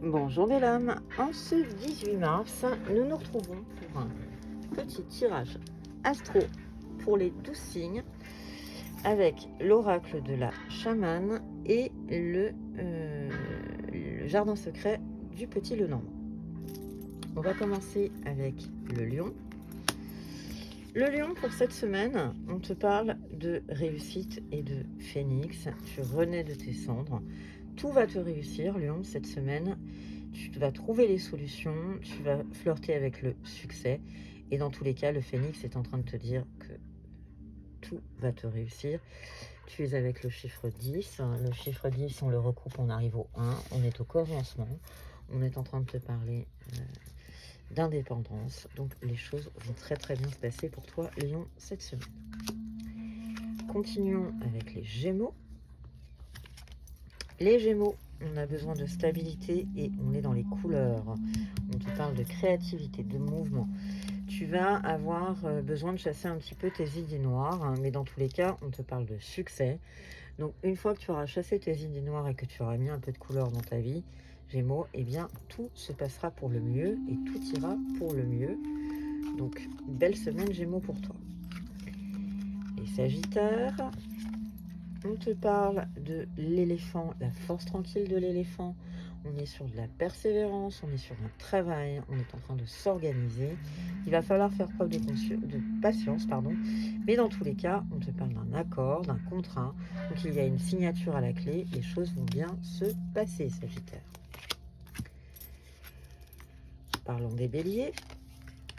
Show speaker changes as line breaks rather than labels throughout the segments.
Bonjour belle âme, en ce 18 mars, nous nous retrouvons pour un petit tirage astro pour les 12 signes avec l'oracle de la chamane et le jardin secret du petit Lenormand. On va commencer avec le lion. Le lion, pour cette semaine, on te parle de réussite et de phénix. Tu renais de tes cendres. Tout va te réussir, lion, cette semaine. Tu vas trouver les solutions, tu vas flirter avec le succès. Et dans tous les cas, le phénix est en train de te dire que tout va te réussir. Tu es avec le chiffre 10. Le chiffre 10, on le recoupe, on arrive au 1. On est au commencement. On est en train de te parler d'indépendance. Donc les choses vont très très bien se passer pour toi, Lion, cette semaine. Continuons avec les Gémeaux. Les Gémeaux, on a besoin de stabilité et on est dans les couleurs. On te parle de créativité, de mouvement. Tu vas avoir besoin de chasser un petit peu tes idées noires, hein, mais dans tous les cas, on te parle de succès. Donc une fois que tu auras chassé tes idées noires et que tu auras mis un peu de couleur dans ta vie, Gémeaux, eh bien tout se passera pour le mieux et tout ira pour le mieux. Donc belle semaine Gémeaux pour toi. Les Sagittaires, on te parle de l'éléphant, la force tranquille de l'éléphant. On est sur de la persévérance, on est sur un travail, on est en train de s'organiser. Il va falloir faire preuve de patience, mais dans tous les cas, on te parle d'un accord, d'un contrat. Donc il y a une signature à la clé, les choses vont bien se passer, Sagittaire. Parlons des Béliers.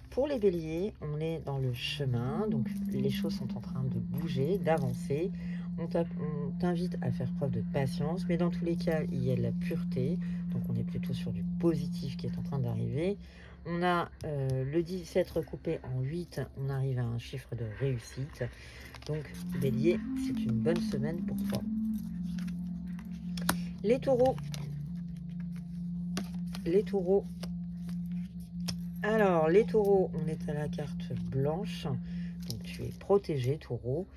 Pour les Béliers, on est dans le chemin, donc les choses sont en train de bouger, d'avancer. On t'invite à faire preuve de patience, mais dans tous les cas, il y a de la pureté, donc on est plutôt sur du positif qui est en train d'arriver. On a le 17 recoupé en 8, on arrive à un chiffre de réussite. Donc Bélier, c'est une bonne semaine pour toi. Les Taureaux. Les Taureaux. Alors, les Taureaux, on est à la carte blanche. Donc, tu es protégé, Taureau.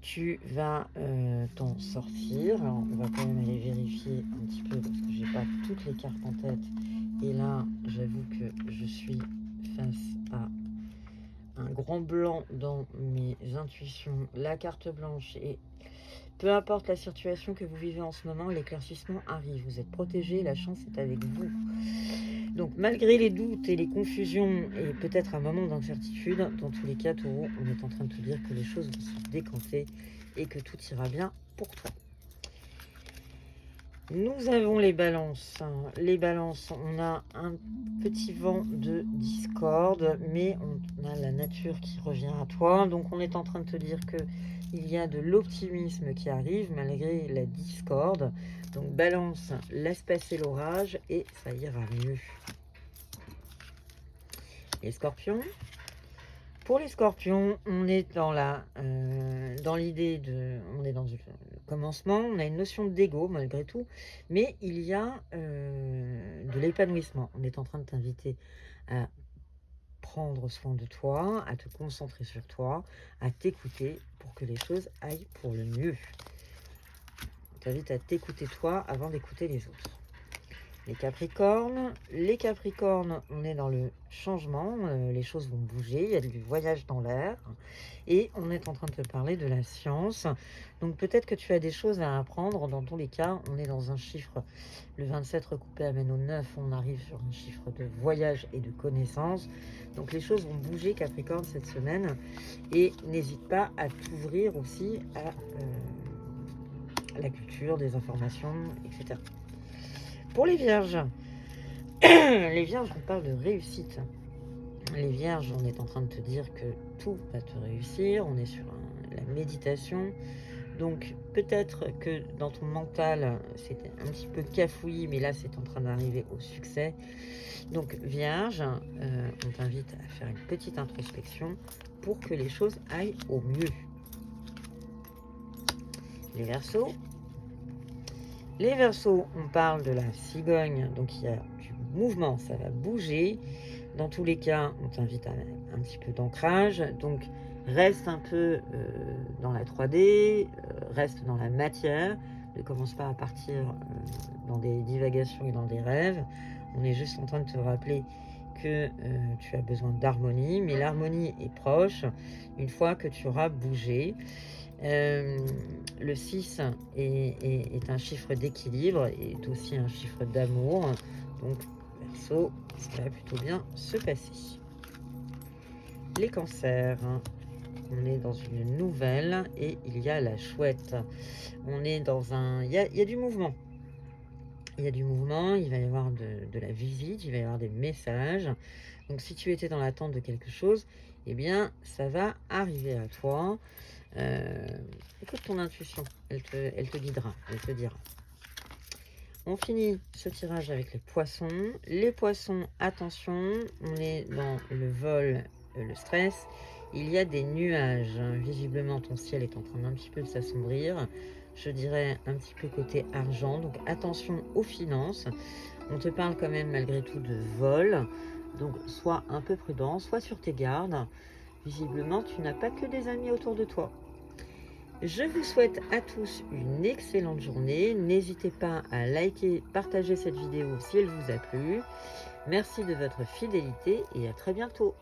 Tu vas t'en sortir. Alors, on va quand même aller vérifier un petit peu parce que j'ai pas toutes les cartes en tête. Et là, j'avoue que je suis face à un grand blanc dans mes intuitions. La carte blanche et peu importe la situation que vous vivez en ce moment, l'éclaircissement arrive. Vous êtes protégé, la chance est avec vous. Donc malgré les doutes et les confusions et peut-être un moment d'incertitude, dans tous les cas, Taureau, on est en train de te dire que les choses vont se décanter et que tout ira bien pour toi. Nous avons les balances. Les balances, on a un petit vent de discorde, mais on a la nature qui revient à toi. Donc on est en train de te dire que il y a de l'optimisme qui arrive malgré la discorde. Donc balance, laisse passer l'orage et ça ira mieux. Les scorpions. Pour les scorpions, on est dans l'idée de... On est dans le commencement, on a une notion d'ego malgré tout, mais il y a de l'épanouissement. On est en train de t'inviter à prendre soin de toi, à te concentrer sur toi, à t'écouter pour que les choses aillent pour le mieux. On t'invite à t'écouter toi avant d'écouter les autres. Les Capricornes, on est dans le changement, les choses vont bouger, il y a du voyage dans l'air et on est en train de te parler de la science. Donc peut-être que tu as des choses à apprendre, dans tous les cas, on est dans un chiffre, le 27 recoupé amène au 9, on arrive sur un chiffre de voyage et de connaissance. Donc les choses vont bouger Capricorne cette semaine et n'hésite pas à t'ouvrir aussi à la culture, des informations, etc. Pour les Vierges, on parle de réussite. Les Vierges, on est en train de te dire que tout va te réussir. On est sur la méditation. Donc, peut-être que dans ton mental, c'était un petit peu cafouillis, mais là, c'est en train d'arriver au succès. Donc, Vierge, on t'invite à faire une petite introspection pour que les choses aillent au mieux. Les Verseaux. Les Verseaux, on parle de la cigogne, donc il y a du mouvement, ça va bouger. Dans tous les cas, on t'invite à un petit peu d'ancrage, donc reste un peu dans la 3D, reste dans la matière. Ne commence pas à partir dans des divagations et dans des rêves. On est juste en train de te rappeler que tu as besoin d'harmonie, mais l'harmonie est proche une fois que tu auras bougé. Le 6 est un chiffre d'équilibre et est aussi un chiffre d'amour. Donc, perso, ça va plutôt bien se passer. Les cancers, on est dans une nouvelle et il y a la chouette. On est dans un... Il y a du mouvement. Il y a du mouvement, il va y avoir de la visite, il va y avoir des messages. Donc si tu étais dans l'attente de quelque chose, eh bien ça va arriver à toi. Écoute ton intuition, elle te guidera, elle te dira. On finit ce tirage avec les poissons. Les poissons, attention, on est dans le vol, le stress. Il y a des nuages. Visiblement, ton ciel est en train d'un petit peu de s'assombrir. Je dirais un petit peu côté argent. Donc attention aux finances. On te parle quand même malgré tout de vol. Donc sois un peu prudent, sois sur tes gardes. Visiblement, tu n'as pas que des amis autour de toi. Je vous souhaite à tous une excellente journée. N'hésitez pas à liker, partager cette vidéo si elle vous a plu. Merci de votre fidélité et à très bientôt.